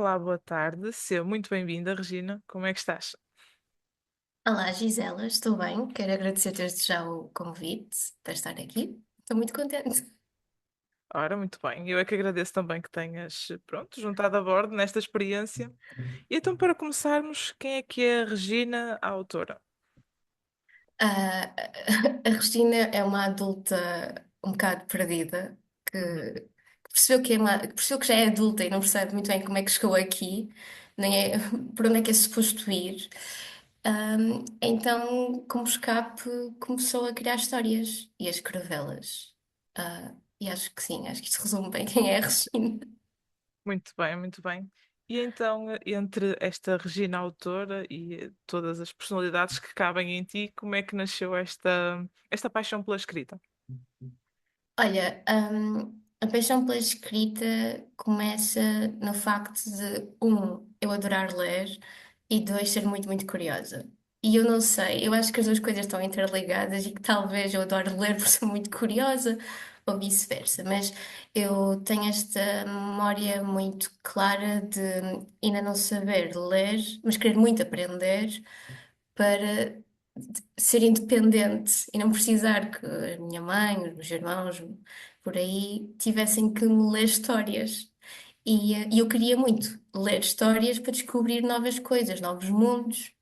Olá, boa tarde. Seja muito bem-vinda, Regina. Como é que estás? Olá, Gisela, estou bem. Quero agradecer desde já o convite para estar aqui. Estou muito contente. Ora, muito bem. Eu é que agradeço também que tenhas, pronto, juntado a bordo nesta experiência. E então, para começarmos, quem é que é a Regina, a autora? Ah, a Regina é uma adulta um bocado perdida, Uhum. que percebeu que percebeu que já é adulta e não percebe muito bem como é que chegou aqui, nem é, por onde é que é suposto ir. Então, como escape, começou a criar histórias e a escrevê-las. E acho que sim, acho que isto resume bem quem é a Regina. Muito bem, muito bem. E então, entre esta Regina autora e todas as personalidades que cabem em ti, como é que nasceu esta paixão pela escrita? Olha, a paixão pela escrita começa no facto de, eu adorar ler e dois, ser muito, muito curiosa. E eu não sei, eu acho que as duas coisas estão interligadas e que talvez eu adoro ler por ser muito curiosa ou vice-versa, mas eu tenho esta memória muito clara de ainda não saber ler, mas querer muito aprender para ser independente e não precisar que a minha mãe, os meus irmãos, por aí, tivessem que me ler histórias. E eu queria muito ler histórias para descobrir novas coisas, novos mundos,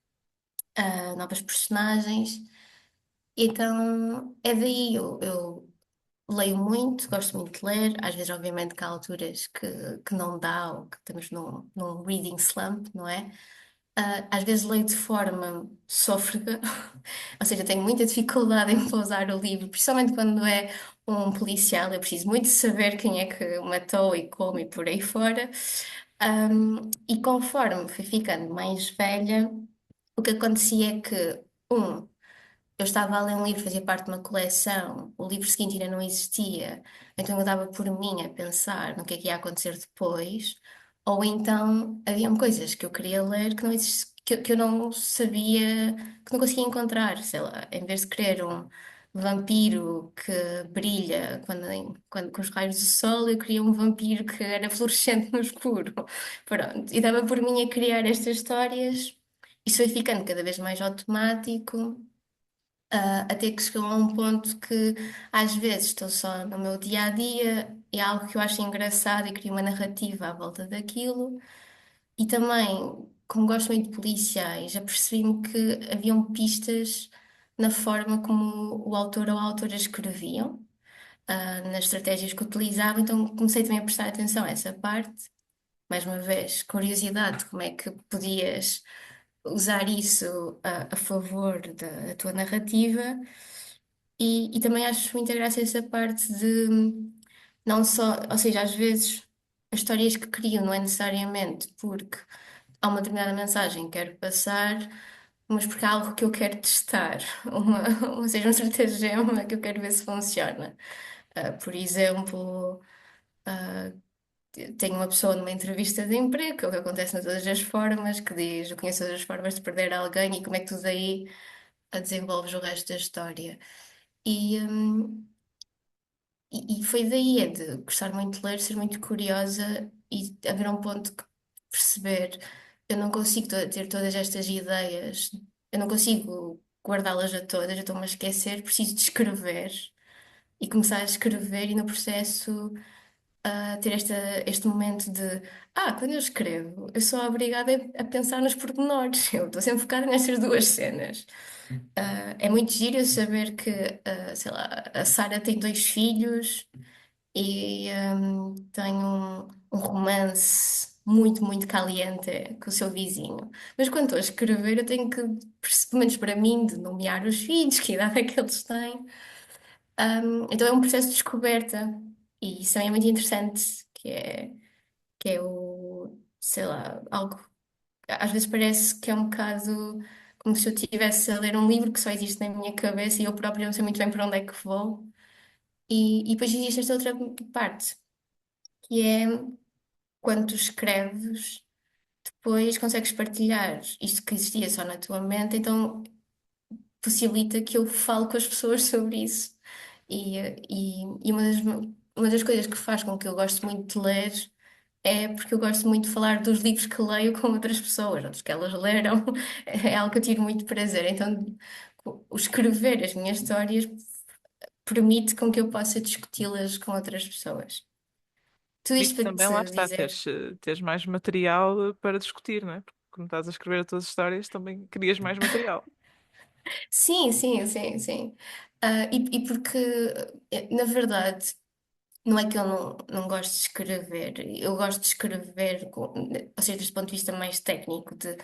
novas personagens. Então é daí eu leio muito, gosto muito de ler. Às vezes, obviamente, que há alturas que não dá ou que estamos num reading slump, não é? Às vezes leio de forma sófrega, ou seja, tenho muita dificuldade em pausar o livro, principalmente quando é um policial, eu preciso muito saber quem é que o matou e como e por aí fora. E conforme fui ficando mais velha, o que acontecia é que, um, eu estava a ler um livro, fazia parte de uma coleção, o livro seguinte ainda não existia, então eu dava por mim a pensar no que ia acontecer depois, ou então haviam coisas que eu queria ler que não que eu não sabia, que não conseguia encontrar, sei lá, em vez de querer um vampiro que brilha quando com os raios do sol, eu queria um vampiro que era fluorescente no escuro. Pronto, e dava por mim a criar estas histórias. Isso foi ficando cada vez mais automático, até que chegou a um ponto que às vezes estou só no meu dia a dia, é algo que eu acho engraçado e crio uma narrativa à volta daquilo. E também, como gosto muito de policiais, apercebi-me que haviam pistas na forma como o autor ou a autora escreviam, nas estratégias que utilizavam, então comecei também a prestar atenção a essa parte. Mais uma vez, curiosidade, de como é que podias usar isso a favor da tua narrativa. E também acho muita graça essa parte de não só, ou seja, às vezes as histórias que crio não é necessariamente porque há uma determinada mensagem que quero passar, mas porque há algo que eu quero testar, ou seja, um estratagema que eu quero ver se funciona. Por exemplo, ah, tenho uma pessoa numa entrevista de emprego, que é o que acontece de todas as formas, que diz: Eu conheço todas as formas de perder alguém e como é que tu daí desenvolves o resto da história. E, hum, e foi daí, é de gostar muito de ler, ser muito curiosa e haver um ponto que perceber, eu não consigo ter todas estas ideias, eu não consigo guardá-las a todas, eu estou-me a esquecer, preciso de escrever e começar a escrever e no processo a ter este momento de, quando eu escrevo, eu sou obrigada a pensar nos pormenores, eu estou sempre focada nestas duas cenas. É muito giro eu saber que, sei lá, a Sara tem dois filhos e tem um romance muito, muito caliente com o seu vizinho. Mas quando estou a escrever, eu tenho que, pelo menos para mim, de nomear os filhos, que idade é que eles têm. Então é um processo de descoberta e isso também é muito interessante, que é sei lá, algo, às vezes parece que é um bocado como se eu estivesse a ler um livro que só existe na minha cabeça e eu própria não sei muito bem para onde é que vou. E depois existe esta outra parte, que é quando tu escreves, depois consegues partilhar isto que existia só na tua mente, então possibilita que eu fale com as pessoas sobre isso. E uma das coisas que faz com que eu goste muito de ler é porque eu gosto muito de falar dos livros que leio com outras pessoas, outros que elas leram. É algo que eu tiro muito prazer. Então, o escrever as minhas histórias permite com que eu possa discuti-las com outras pessoas. Tudo Permite isto para também, lá te está, dizer. teres mais material para discutir, não é? Porque como estás a escrever as tuas histórias, também crias mais material. Sim, sim, sim, sim. E porque, na verdade, não é que eu não gosto de escrever, eu gosto de escrever, ou seja, deste ponto de vista mais técnico, de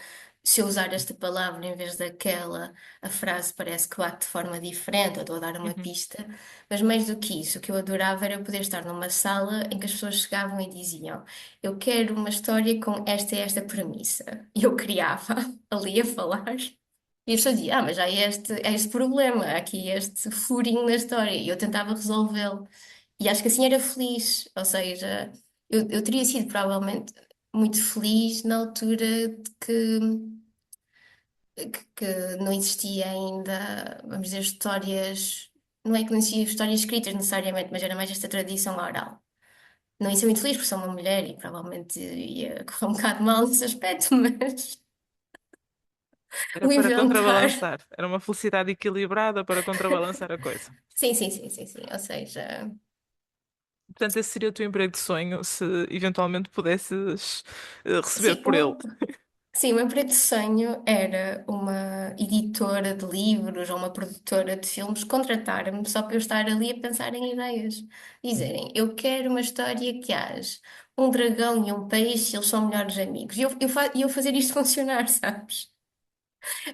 se eu usar esta palavra em vez daquela, a frase parece que bate de forma diferente, eu estou a dar uma Uhum. pista, mas mais do que isso, o que eu adorava era poder estar numa sala em que as pessoas chegavam e diziam: Eu quero uma história com esta e esta premissa. E eu criava ali a falar. E as pessoas diziam, mas há este problema, há aqui este furinho na história, e eu tentava resolvê-lo. E acho que assim era feliz, ou seja, eu teria sido provavelmente muito feliz na altura de que não existia ainda, vamos dizer, histórias, não é que não existiam histórias escritas necessariamente, mas era mais esta tradição oral. Não ia ser muito feliz porque sou uma mulher e provavelmente ia correr um bocado mal nesse aspecto, mas Era o para inventar. contrabalançar. Era uma felicidade equilibrada para contrabalançar a coisa. Sim, sim, sim, sim, sim. Ou seja. Portanto, esse seria o teu emprego de sonho se eventualmente pudesses receber Sim, por ele. sim, o meu emprego de sonho era uma editora de livros ou uma produtora de filmes contratar-me só para eu estar ali a pensar em ideias. Dizerem, eu quero uma história que haja um dragão e um peixe, eles são melhores amigos. E eu fazer isto funcionar, sabes?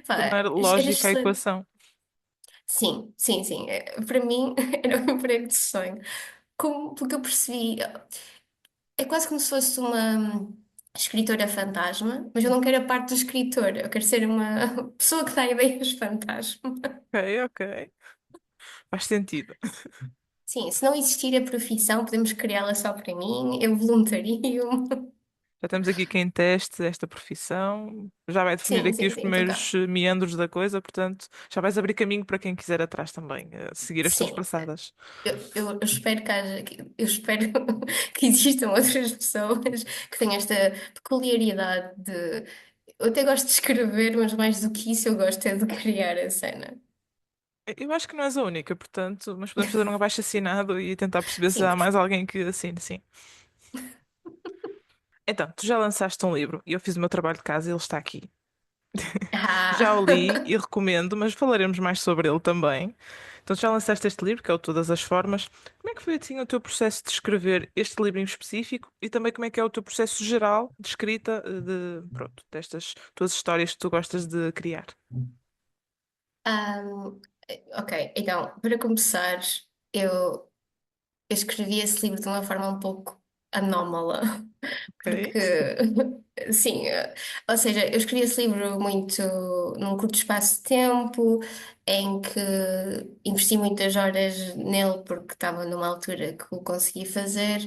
Pá, Tornar era lógica a excelente. equação. Sim, sim, sim. Para mim era um emprego de sonho. Porque eu percebi. É quase como se fosse uma escritora fantasma, mas eu não quero a parte do escritor, eu quero ser uma pessoa que dá ideias fantasma. Ok, ok. Faz sentido. Sim, se não existir a profissão, podemos criá-la só para mim, eu voluntario. Já temos aqui quem teste esta profissão, já vai definir Sim, aqui sim, os sim, total. primeiros meandros da coisa, portanto, já vais abrir caminho para quem quiser atrás também, seguir as tuas Sim, passadas. eu espero que haja, eu espero que existam outras pessoas que tenham esta peculiaridade de. Eu até gosto de escrever, mas mais do que isso, eu gosto é de criar a cena. Eu acho que não és a única, portanto, mas podemos fazer um abaixo-assinado e tentar perceber se Sim, há por mais favor. alguém que assine, sim. Então, tu já lançaste um livro e eu fiz o meu trabalho de casa e ele está aqui. Já o Ah. li e recomendo, mas falaremos mais sobre ele também. Então, tu já lançaste este livro, que é o Todas as Formas. Como é que foi assim o teu processo de escrever este livro em específico e também como é que é o teu processo geral de escrita pronto, destas tuas histórias que tu gostas de criar? Ahm, ok, então, para começar, eu, eu escrevi esse livro de uma forma um pouco anómala, Ok. porque, sim, ou seja, eu escrevi esse livro muito num curto espaço de tempo, em que investi muitas horas nele, porque estava numa altura que o consegui fazer,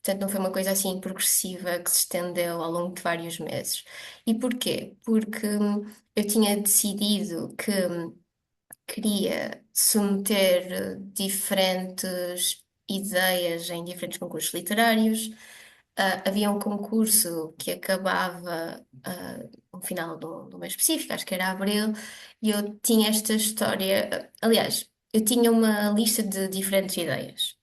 portanto, não foi uma coisa assim progressiva que se estendeu ao longo de vários meses. E porquê? Porque eu tinha decidido que queria submeter diferentes ideias em diferentes concursos literários. Havia um concurso que acabava no final do mês específico, acho que era abril, e eu tinha esta história. Aliás, eu tinha uma lista de diferentes ideias.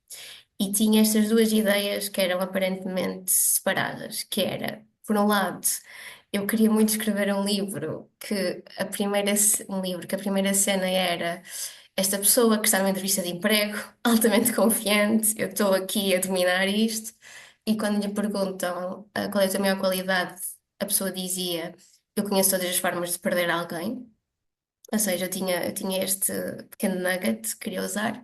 E tinha estas duas ideias que eram aparentemente separadas, que era, por um lado, eu queria muito escrever um livro um livro que a primeira cena era esta pessoa que está numa entrevista de emprego, altamente confiante, eu estou aqui a dominar isto, e quando lhe perguntam qual é a tua maior qualidade, a pessoa dizia, eu conheço todas as formas de perder alguém. Ou seja, eu tinha este pequeno nugget que queria usar.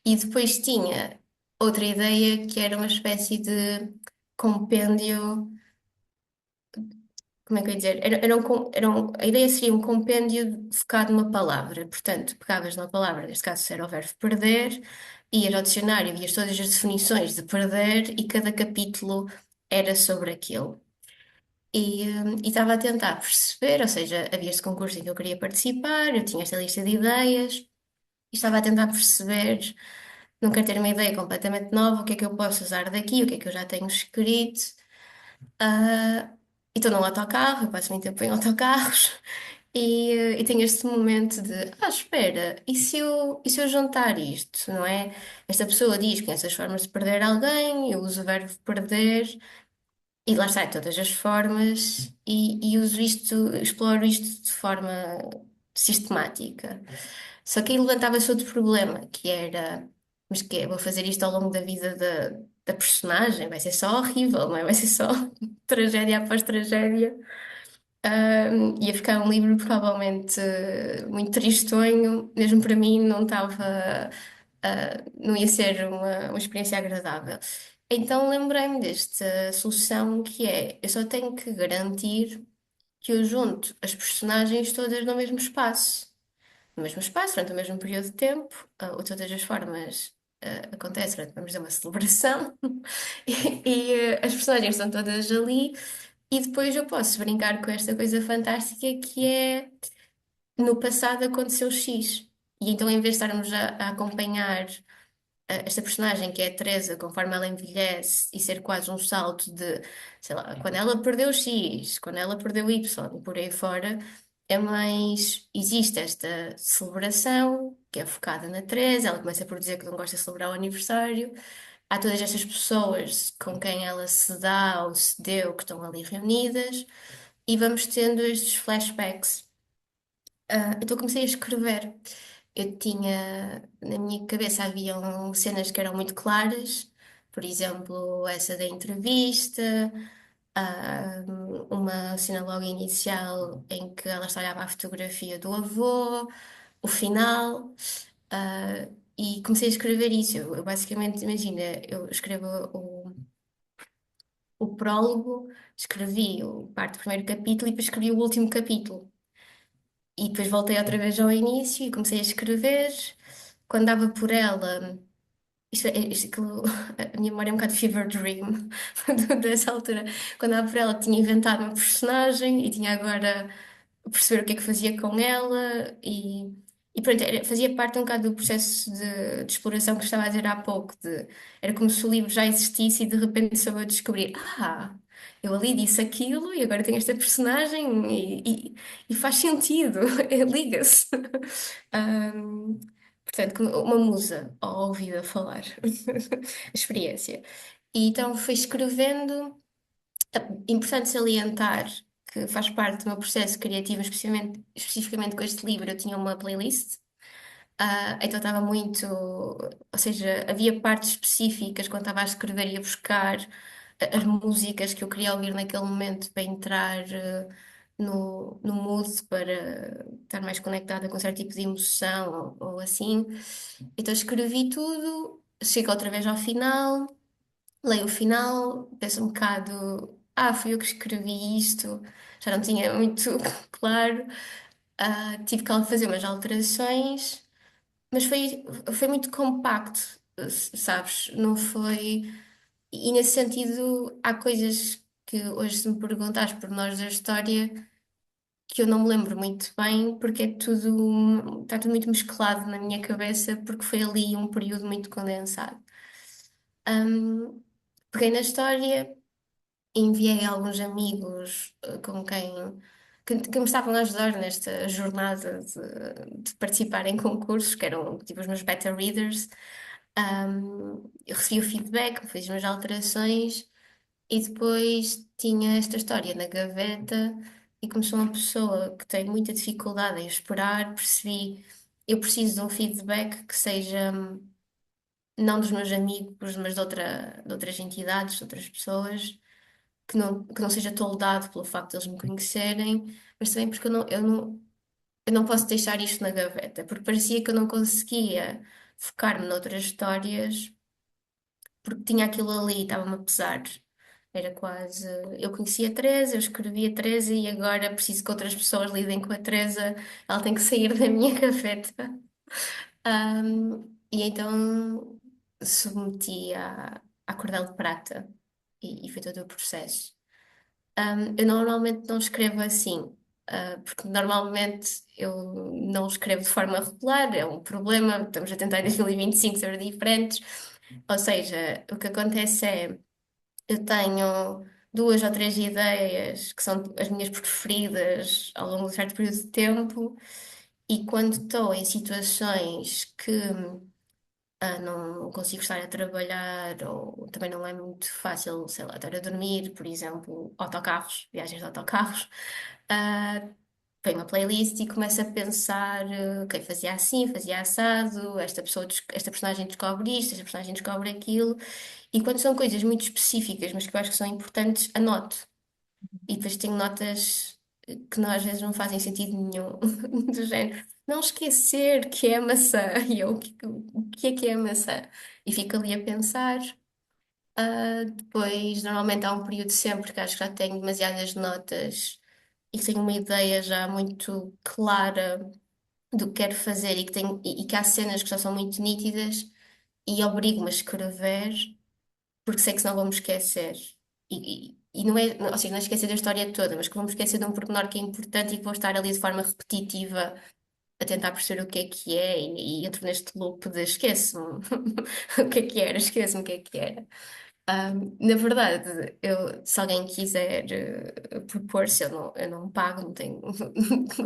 E depois tinha outra ideia que era uma espécie de compêndio. Como é que eu ia dizer? A ideia seria um compêndio focado numa palavra. Portanto, pegavas numa palavra, neste caso era o verbo perder, ias ao dicionário, vias todas as definições de perder e cada capítulo era sobre aquilo. E estava a tentar perceber, ou seja, havia este concurso em que eu queria participar, eu tinha esta lista de ideias, e estava a tentar perceber, não quero ter uma ideia completamente nova, o que é que eu posso usar daqui, o que é que eu já tenho escrito. Ah, e estou num autocarro, eu passo muito tempo em autocarros, e tenho este momento de, espera, e se eu juntar isto, não é? Esta pessoa diz que conhece as formas de perder alguém, eu uso o verbo perder, e lá está, de todas as formas, e uso isto, exploro isto de forma sistemática. Só que aí levantava-se outro problema, que era, mas que é, vou fazer isto ao longo da vida da personagem, vai ser só horrível, não é? Vai ser só tragédia após tragédia. Ia ficar um livro provavelmente muito tristonho, mesmo para mim não estava, não ia ser uma experiência agradável. Então lembrei-me desta solução que é, eu só tenho que garantir que eu junto as personagens todas no mesmo espaço. No mesmo espaço, durante o mesmo período de tempo, ou de todas as formas, acontece durante, vamos dizer, uma celebração, e as personagens estão todas ali, e depois eu posso brincar com esta coisa fantástica que é no passado aconteceu X. E então, em vez de estarmos a acompanhar esta personagem que é a Teresa, conforme ela envelhece, e ser quase um salto de, sei lá, quando ela perdeu X, quando ela perdeu Y, e por aí fora, é mais. Existe esta celebração que é focada na Teresa, ela começa por dizer que não gosta de celebrar o aniversário. Há todas estas pessoas com quem ela se dá ou se deu que estão ali reunidas, e vamos tendo estes flashbacks. Então comecei a escrever. Eu tinha, na minha cabeça haviam cenas que eram muito claras, por exemplo, essa da entrevista, ah, uma cena logo inicial em que ela está a olhar para a fotografia do avô, o final, e comecei a escrever isso. Eu basicamente, imagina, eu escrevo o prólogo, escrevi parte do primeiro capítulo e depois escrevi o último capítulo. E depois voltei outra vez ao início e comecei a escrever. Quando dava por ela, a minha memória é um bocado fever dream dessa altura. Quando dava por ela, tinha inventado uma personagem e tinha agora perceber o que é que fazia com ela e pronto, fazia parte um bocado do processo de exploração que estava a dizer há pouco. Era como se o livro já existisse e de repente soube eu descobrir: eu ali disse aquilo e agora tenho esta personagem e faz sentido, liga-se. Ahm, Portanto, como uma musa ao ouvido a falar, experiência. E então fui escrevendo. Importante salientar que faz parte do meu processo criativo, especificamente com este livro, eu tinha uma playlist. Então estava muito, ou seja, havia partes específicas quando estava a escrever e a buscar as músicas que eu queria ouvir naquele momento para entrar no mood, para estar mais conectada com certo tipo de emoção ou assim. Então escrevi tudo, chego outra vez ao final. Leio o final, penso um bocado, fui eu que escrevi isto, já não tinha muito claro. Tive que fazer umas alterações, mas foi muito compacto, sabes? Não foi. E nesse sentido, há coisas que hoje, se me perguntares por nós da história, que eu não me lembro muito bem, porque está tudo muito mesclado na minha cabeça, porque foi ali um período muito condensado. Ahm, Peguei na história, enviei a alguns amigos com quem que me estavam a ajudar nesta jornada de participar em concursos, que eram tipo os meus beta readers. Eu recebi o feedback, fiz umas alterações e depois tinha esta história na gaveta e como sou uma pessoa que tem muita dificuldade em esperar, percebi eu preciso de um feedback que seja não dos meus amigos, mas de outras entidades, de outras pessoas que não seja toldado pelo facto de eles me conhecerem, mas também porque eu não posso deixar isto na gaveta, porque parecia que eu não conseguia focar-me noutras histórias, porque tinha aquilo ali, estava-me a pesar. Era quase. Eu conhecia a Teresa, eu escrevia a Teresa e agora preciso que outras pessoas lidem com a Teresa, ela tem que sair da minha gaveta. E então submeti à Cordel de Prata e foi todo o processo. Eu normalmente não escrevo assim, porque normalmente eu não escrevo de forma regular, é um problema. Estamos a tentar em 2025 ser diferentes. Ou seja, o que acontece é eu tenho duas ou três ideias que são as minhas preferidas ao longo de um certo período de tempo, e quando estou em situações que não consigo estar a trabalhar ou também não é muito fácil, sei lá, estar a dormir, por exemplo, autocarros, viagens de autocarros, ah, ponho uma playlist e começo a pensar, ok, fazia assim, fazia assado, esta pessoa, esta personagem descobre isto, esta personagem descobre aquilo, e quando são coisas muito específicas, mas que eu acho que são importantes, anoto. E depois tenho notas que às vezes não fazem sentido nenhum, do género. Não esquecer que é a maçã. E eu, o que é a maçã? E fico ali a pensar. Depois, normalmente há um período sempre que acho que já tenho demasiadas notas e que tenho uma ideia já muito clara do que quero fazer e que há cenas que já são muito nítidas e obrigo-me a escrever porque sei que senão vou-me esquecer. E não é, ou seja, não é esquecer da história toda, mas que vou-me esquecer de um pormenor que é importante e que vou estar ali de forma repetitiva a tentar perceber o que é, e entro neste loop de esqueço-me o que é que era, esqueço-me o que é que era. Na verdade, se alguém quiser propor-se, eu não pago, não tenho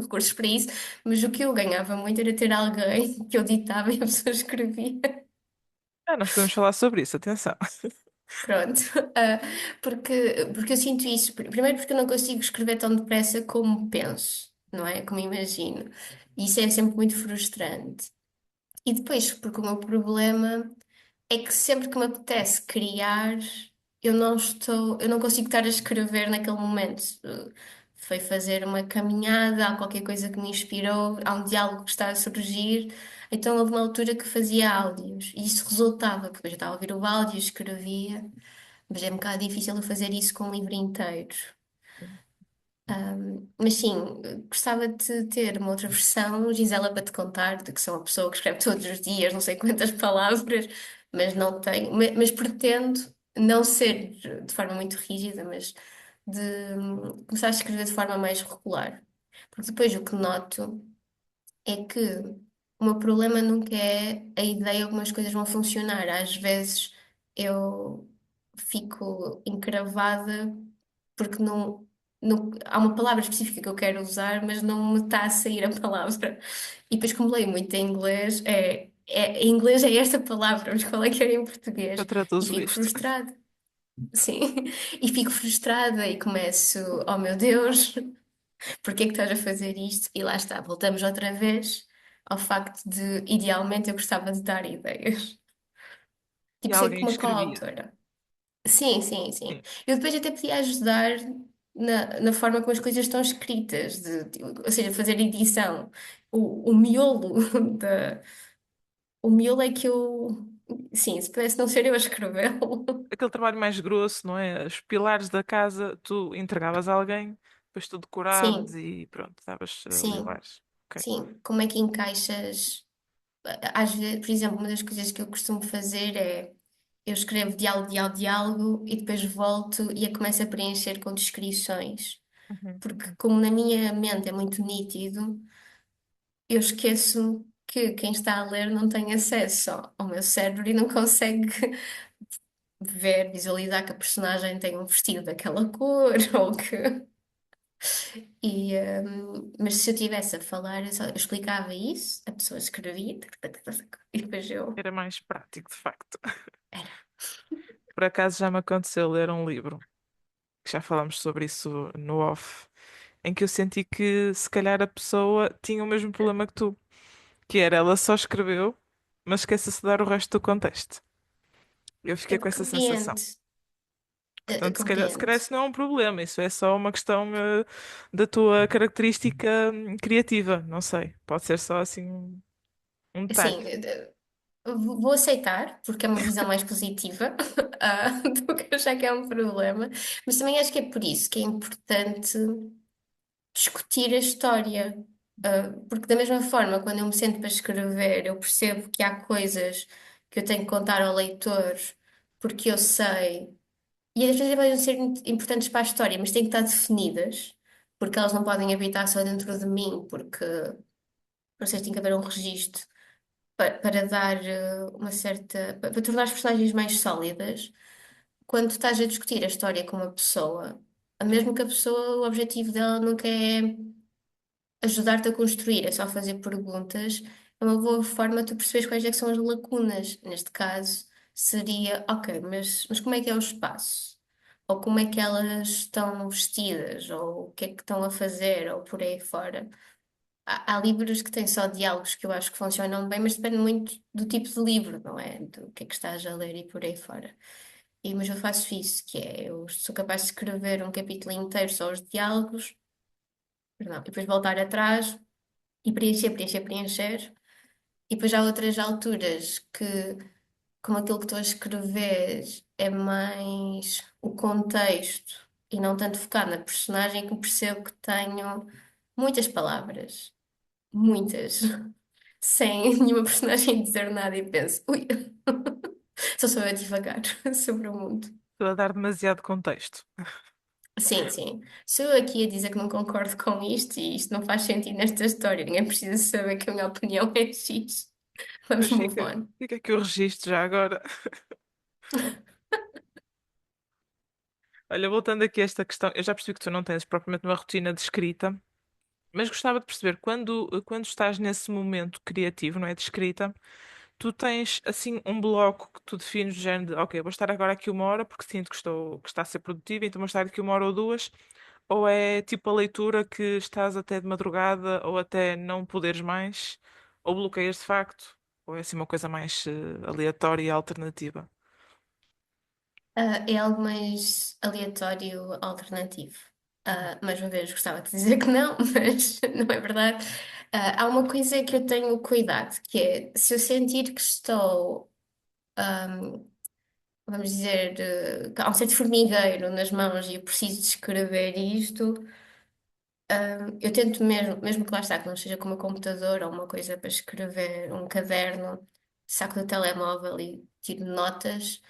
recursos para isso, mas o que eu ganhava muito era ter alguém que eu ditava e a pessoa escrevia. Ah, nós podemos falar sobre isso, atenção. Pronto, Ah, porque eu sinto isso. Primeiro, porque eu não consigo escrever tão depressa como penso, não é? Como imagino. E isso é sempre muito frustrante. E depois, porque o meu problema é que sempre que me apetece criar, eu não consigo estar a escrever naquele momento. Foi fazer uma caminhada, há qualquer coisa que me inspirou, há um diálogo que está a surgir. Então houve uma altura que fazia áudios e isso resultava, que depois eu estava a ouvir o áudio, escrevia. Mas é um bocado difícil eu fazer isso com um livro inteiro. Mas sim, gostava de ter uma outra versão, Gisela, para te contar, de que sou uma pessoa que escreve todos os dias, não sei quantas palavras, mas não tenho, mas pretendo não ser de forma muito rígida, mas de começar a escrever de forma mais regular. Porque depois o que noto é que o meu problema nunca é a ideia como as coisas vão funcionar. Às vezes eu fico encravada porque há uma palavra específica que eu quero usar, mas não me está a sair a palavra. E depois, como leio muito em inglês, em inglês é esta palavra, mas qual é que era em Eu português? E traduzo fico isto. frustrada. Sim, e fico frustrada e começo, oh meu Deus, porque é que estás a fazer isto? E lá está, voltamos outra vez ao facto de, idealmente, eu gostava de dar ideias. E Tipo, ser alguém como uma escrevia. coautora. Sim, sim, sim. Sim. Eu depois até podia ajudar na forma como as coisas estão escritas, ou seja, fazer edição. O miolo da, o miolo é que eu, sim, se pudesse não ser eu a escrevê-lo. Aquele trabalho mais grosso, não é? Os pilares da casa, tu entregavas a alguém, depois tu decoravas Sim, e pronto, davas sim, lilás. Ok. sim. Como é que encaixas? Às vezes, por exemplo, uma das coisas que eu costumo fazer é eu escrevo diálogo, diálogo, diálogo e depois volto e a começo a preencher com descrições. Uhum, Porque, uhum. como na minha mente é muito nítido, eu esqueço que quem está a ler não tem acesso ao meu cérebro e não consegue ver, visualizar que a personagem tem um vestido daquela cor ou que. Mas se eu tivesse a falar, eu explicava isso, a pessoa escrevia e depois eu. Era mais prático, de facto. Era. Por acaso já me aconteceu ler um livro, que já falámos sobre isso no off, em que eu senti que se calhar a pessoa tinha o mesmo problema que tu, que era ela só escreveu, mas esquece-se de dar o resto do contexto. Eu É fiquei com porque essa sensação. depende. Portanto, se calhar Compreendo. isso não é um problema, isso é só uma questão da tua característica criativa, não sei. Pode ser só assim um detalhe. Assim, vou aceitar, porque é uma visão mais positiva, do que achar que é um problema, mas também acho que é por isso que é importante discutir a história. Porque da mesma forma, quando eu me sento para escrever, eu percebo que há coisas que eu tenho que contar ao leitor, porque eu sei, e às vezes podem ser importantes para a história, mas têm que estar definidas, porque elas não podem habitar só dentro de mim, porque para vocês tem que haver um registro para dar uma certa, para tornar as personagens mais sólidas. quando tu estás a discutir a história com uma pessoa, mesmo que a pessoa, o objetivo dela nunca é ajudar-te a construir, é só fazer perguntas, é uma boa forma de tu perceberes quais é que são as lacunas. Neste caso, seria, ok, mas como é que é o espaço? Ou como é que elas estão vestidas? Ou o que é que estão a fazer? Ou por aí fora. Há livros que têm só diálogos que eu acho que funcionam bem, mas depende muito do tipo de livro, não é? Do que é que estás a ler e por aí fora. Mas eu faço isso, que é, eu sou capaz de escrever um capítulo inteiro só os diálogos, perdão, e depois voltar atrás e preencher, preencher, preencher. E depois há outras alturas que, como aquilo que estou a escrever é mais o contexto e não tanto focar na personagem, que percebo que tenho muitas palavras, muitas, sem nenhuma personagem dizer nada e penso, ui, sou eu a divagar sobre o mundo. Estou a dar demasiado contexto. Sim, sim. Sou eu aqui a dizer que não concordo com isto e isto não faz sentido nesta história. Ninguém precisa saber que a minha opinião é X. Vamos Mas move fica, on. fica aqui o registro já agora. Olha, voltando aqui a esta questão, eu já percebi que tu não tens propriamente uma rotina de escrita, mas gostava de perceber, quando estás nesse momento criativo, não é, de escrita, tu tens assim um bloco que tu defines do género de, ok, vou estar agora aqui uma hora porque sinto que está a ser produtiva, então vou estar aqui uma hora ou duas, ou é tipo a leitura que estás até de madrugada ou até não poderes mais, ou bloqueias de facto, ou é assim uma coisa mais aleatória e alternativa. É algo mais aleatório, alternativo. Mais uma vez, gostava de dizer que não, mas não é verdade. Há uma coisa que eu tenho cuidado, que é se eu sentir que estou, ahm, vamos dizer, há um certo formigueiro nas mãos e eu preciso de escrever isto, eu tento mesmo que lá está, que não seja com o meu computador ou uma coisa para escrever, um caderno, saco do telemóvel e tiro notas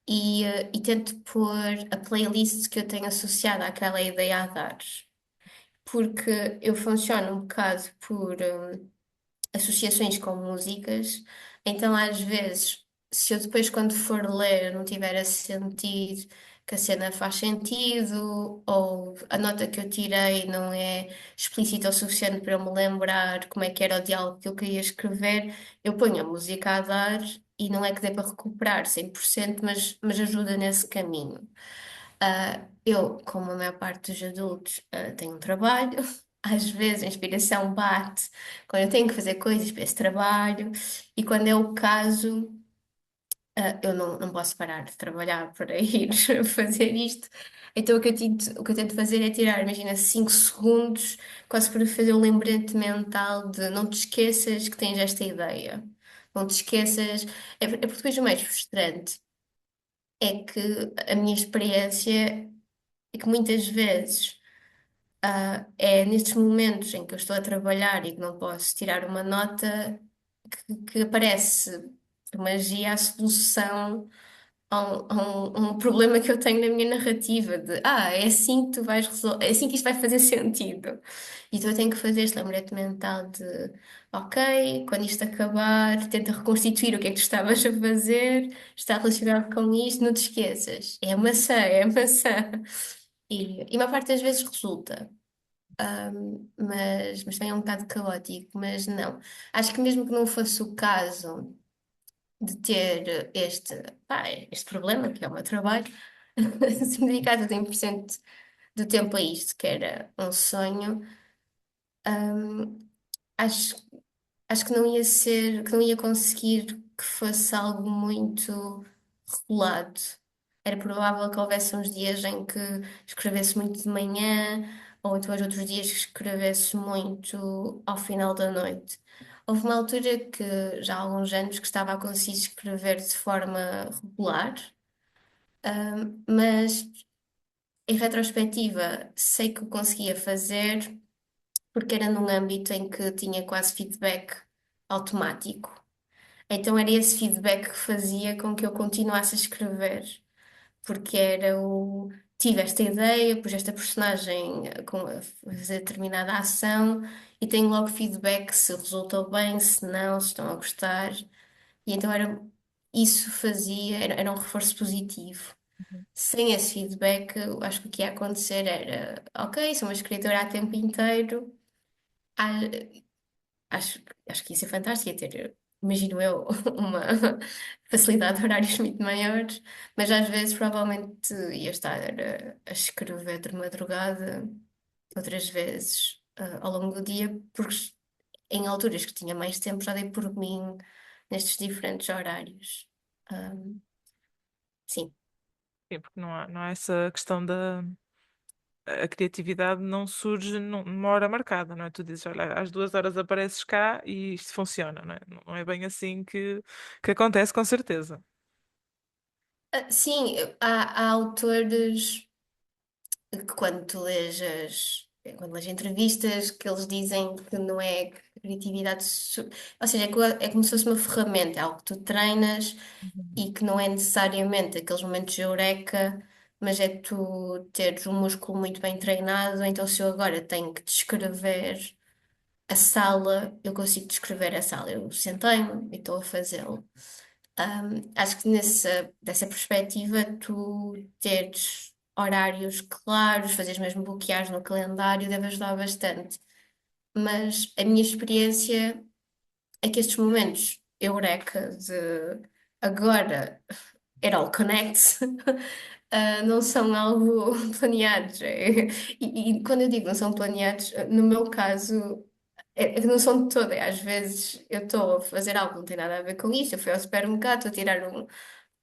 e tento pôr a playlist que eu tenho associada àquela ideia a dar. Porque eu funciono um bocado por associações com músicas, então às vezes, se eu depois, quando for ler, não tiver a sentir que a cena faz sentido, ou a nota que eu tirei não é explícita o suficiente para eu me lembrar como é que era o diálogo que eu queria escrever, eu ponho a música a dar. E não é que dê para recuperar 100%, mas ajuda nesse caminho. Eu, como a maior parte dos adultos, tenho um trabalho. Às vezes a inspiração bate quando eu tenho que fazer coisas para esse trabalho, e quando é o caso, eu não posso parar de trabalhar para ir fazer isto. Então o que eu tento fazer é tirar, imagina, 5 segundos, quase para fazer um lembrete mental de não te esqueças que tens esta ideia. Não te esqueças. É porque depois o mais frustrante é que a minha experiência é que muitas vezes. É nestes momentos em que eu estou a trabalhar e que não posso tirar uma nota que aparece por magia a solução a um problema que eu tenho na minha narrativa de é assim que tu vais resolver, é assim que isto vai fazer sentido. Então eu tenho que fazer este lembrete mental de ok, quando isto acabar, tenta reconstituir o que é que tu estavas a fazer, está relacionado com isto, não te esqueças. É maçã, é maçã. E uma parte das vezes resulta. Mas também é um bocado caótico, mas não. Acho que mesmo que não fosse o caso de ter este problema, que é o meu trabalho, se me dedicasse 100% do tempo a isto, que era um sonho, hum, acho, acho que não ia ser, que não ia conseguir que fosse algo muito regulado. Era provável que houvesse uns dias em que escrevesse muito de manhã, ou depois outros dias que escrevesse muito ao final da noite. Houve uma altura que, já há alguns anos, que estava a conseguir escrever de forma regular, mas em retrospectiva sei que o conseguia fazer porque era num âmbito em que tinha quase feedback automático. Então era esse feedback que fazia com que eu continuasse a escrever, porque era o tive esta ideia, pus esta personagem a fazer determinada ação e tenho logo feedback se resultou bem, se não, se estão a gostar. E então isso fazia, era um reforço positivo. Sem esse feedback, eu acho que o que ia acontecer era, ok, sou uma escritora a tempo inteiro, ah, acho que isso é fantástico, ia ter, imagino eu, uma facilidade de horários muito maiores, mas às vezes provavelmente ia estar a escrever de madrugada, outras vezes ao longo do dia, porque em alturas que tinha mais tempo já dei por mim nestes diferentes horários. Ahm, sim. Sim, porque não há essa questão da a criatividade não surge numa hora marcada, não é? Tu dizes, olha, às 2 horas apareces cá e isto funciona, não é? Não é bem assim que acontece, com certeza. Sim, há autores que quando lês entrevistas que eles dizem que não é criatividade, ou seja, é como se fosse uma ferramenta, é algo que tu treinas Uhum. e que não é necessariamente aqueles momentos de eureka, mas é tu teres um músculo muito bem treinado, então se eu agora tenho que descrever a sala, eu consigo descrever a sala. Eu sentei-me e estou a fazê-lo. Acho que dessa perspectiva, tu teres horários claros, fazeres mesmo bloqueares no calendário, deve ajudar bastante. Mas a minha experiência é que estes momentos eureka de agora it all connects, não são algo planeados. E quando eu digo não são planeados, no meu caso, é que não são de todo. Às vezes eu estou a fazer algo que não tem nada a ver com isto. Eu fui ao supermercado, estou a tirar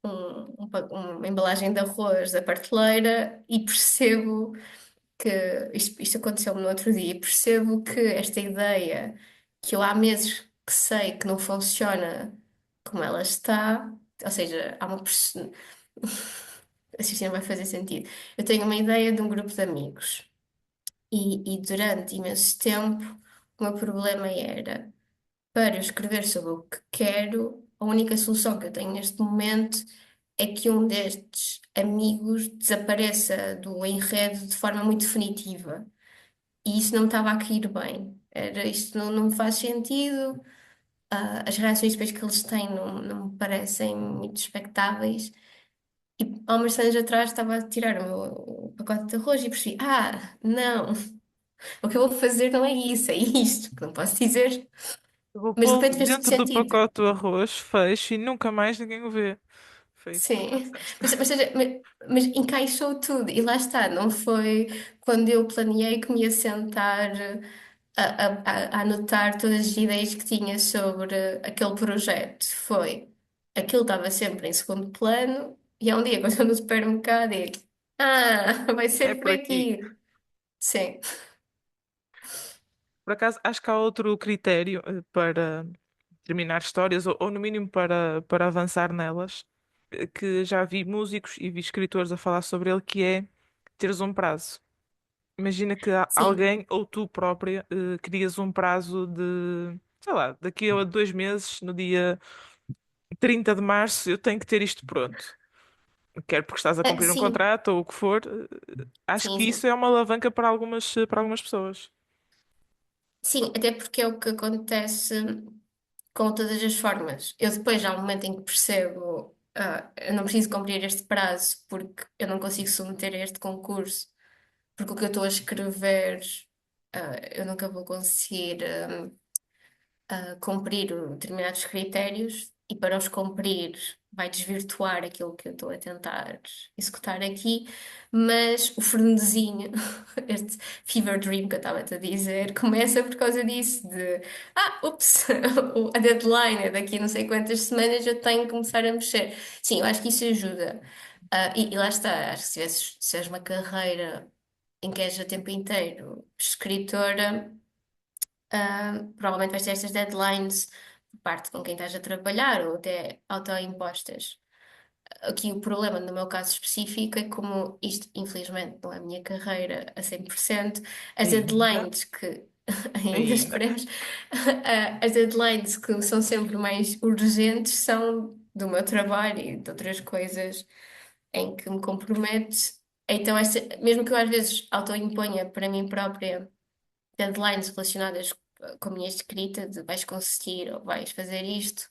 uma embalagem de arroz da prateleira e percebo que isto aconteceu-me no outro dia. E percebo que esta ideia que eu há meses que sei que não funciona como ela está, ou seja, há uma pessoa. Assim isto não vai fazer sentido. Eu tenho uma ideia de um grupo de amigos e durante imenso tempo o meu problema era para eu escrever sobre o que quero, a única solução que eu tenho neste momento é que um destes amigos desapareça do enredo de forma muito definitiva. E isso não me estava a cair bem. Isto não me faz sentido. As reações depois que eles têm não me parecem muito expectáveis. E há umas semanas atrás estava a tirar o pacote de arroz e percebi: não, o que eu vou fazer não é isso, é isto, que não posso dizer. Eu vou Mas de pô-lo repente fez todo dentro do sentido. pacote do arroz, fecho e nunca mais ninguém o vê. Foi isso que tu Sim, pensaste. mas encaixou tudo e lá está, não foi quando eu planeei que me ia sentar a anotar todas as ideias que tinha sobre aquele projeto. Foi, aquilo estava sempre em segundo plano e há um dia quando eu estou no supermercado e vai É ser por por aqui. aqui. Sim, Por acaso, acho que há outro critério para terminar histórias, ou no mínimo para avançar nelas, que já vi músicos e vi escritores a falar sobre ele, que é teres um prazo. Imagina que sim. alguém ou tu própria crias um prazo de, sei lá, daqui a 2 meses, no dia 30 de março, eu tenho que ter isto pronto. Quer porque estás a cumprir um Sim, contrato ou o que for, acho sim, que isso sim. é uma alavanca para algumas pessoas. Sim, até porque é o que acontece com todas as formas. Eu depois, há um momento em que percebo, eu não preciso cumprir este prazo porque eu não consigo submeter a este concurso, porque o que eu estou a escrever, eu nunca vou conseguir, cumprir determinados critérios e para os cumprir vai desvirtuar aquilo que eu estou a tentar executar aqui, mas o frenesinho, este fever dream que eu estava-te a dizer, começa por causa disso, de ups, a deadline é daqui a não sei quantas semanas eu tenho que começar a mexer. Sim, eu acho que isso ajuda. E lá está, acho que se tiveres uma carreira em que és a tempo inteiro escritora, provavelmente vais ter estas deadlines por parte com quem estás a trabalhar ou até autoimpostas. Aqui o problema, no meu caso específico, é como isto, infelizmente, não é a minha carreira a 100%, as Ainda, deadlines que ainda ainda. esperemos, as deadlines que são sempre mais urgentes são do meu trabalho e de outras coisas em que me comprometo. Então, mesmo que eu às vezes autoimponha para mim própria deadlines relacionadas com a minha escrita, de vais conseguir ou vais fazer isto,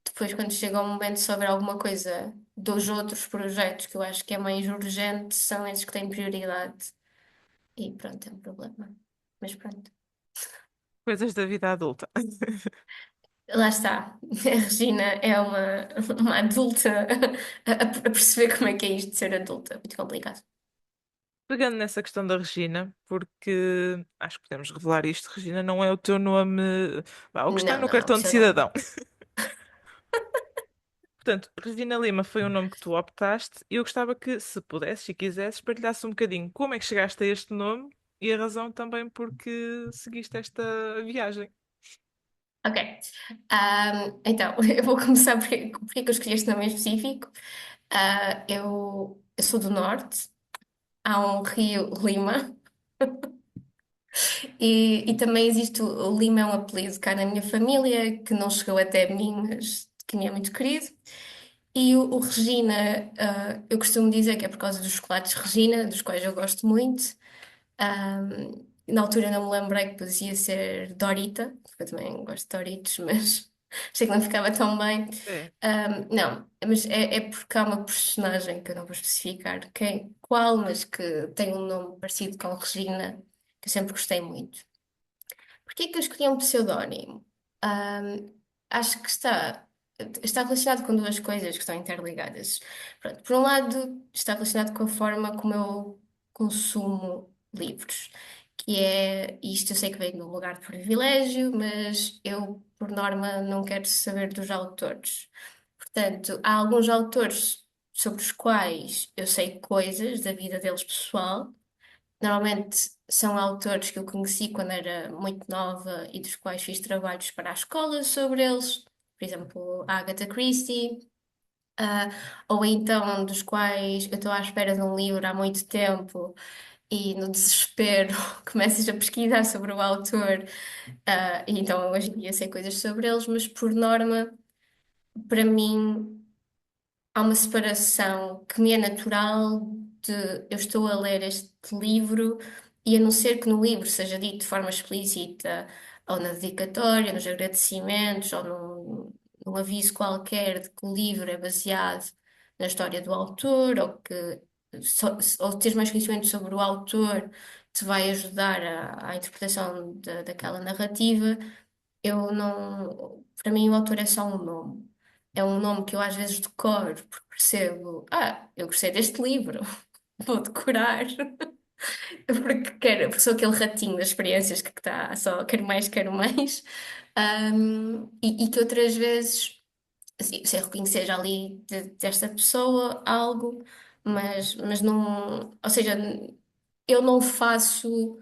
Depois, quando chega o momento sobre alguma coisa dos outros projetos que eu acho que é mais urgente, são esses que têm prioridade. E pronto, é um problema. Mas pronto, Coisas da vida adulta. lá está. A Regina é uma adulta a perceber como é que é isto de ser adulta. Muito complicado. Pegando nessa questão da Regina, porque acho que podemos revelar isto, Regina não é o teu nome, vá, o que está Não, no não, é um cartão de pseudónimo. cidadão. Portanto, Regina Lima foi o nome que tu optaste e eu gostava que, se pudesses e quisesses, partilhasse um bocadinho como é que chegaste a este nome e a razão também porque seguiste esta viagem. Ok. Então, eu vou começar porque é que eu escolhi este nome em específico. Eu sou do norte, há um rio Lima, e também existe o Lima, é um apelido cá na minha família, que não chegou até mim, mas que me é muito querido. E o Regina, eu costumo dizer que é por causa dos chocolates Regina, dos quais eu gosto muito. Na altura não me lembrei que podia ser Dorita, porque eu também gosto de Doritos, mas achei que não ficava tão bem. É, Não, mas é porque há uma personagem que eu não vou especificar qual, mas que tem um nome parecido com Regina, que eu sempre gostei muito. Porquê que eu escolhi um pseudónimo? Ahm, Acho que está relacionado com duas coisas que estão interligadas. Pronto, por um lado, está relacionado com a forma como eu consumo livros, que é, isto eu sei que vem de um lugar de privilégio, mas eu, por norma, não quero saber dos autores. Portanto, há alguns autores sobre os quais eu sei coisas da vida deles pessoal. Normalmente são autores que eu conheci quando era muito nova e dos quais fiz trabalhos para a escola sobre eles, por exemplo, a Agatha Christie, ah, ou então dos quais eu estou à espera de um livro há muito tempo e no desespero começas a pesquisar sobre o autor, e então hoje em dia sei coisas sobre eles, mas por norma, para mim há uma separação que me é natural de eu estou a ler este livro e a não ser que no livro seja dito de forma explícita, ou na dedicatória, nos agradecimentos, ou num aviso qualquer de que o livro é baseado na história do autor, ou que ou teres mais conhecimento sobre o autor te vai ajudar à interpretação daquela narrativa. Eu não. Para mim, o autor é só um nome. É um nome que eu às vezes decoro, porque percebo, eu gostei deste livro, vou decorar, porque porque sou aquele ratinho das experiências que está só, quero mais, quero mais. E que outras vezes, assim, sei reconhecer já ali desta pessoa algo, mas não. Ou seja, eu não faço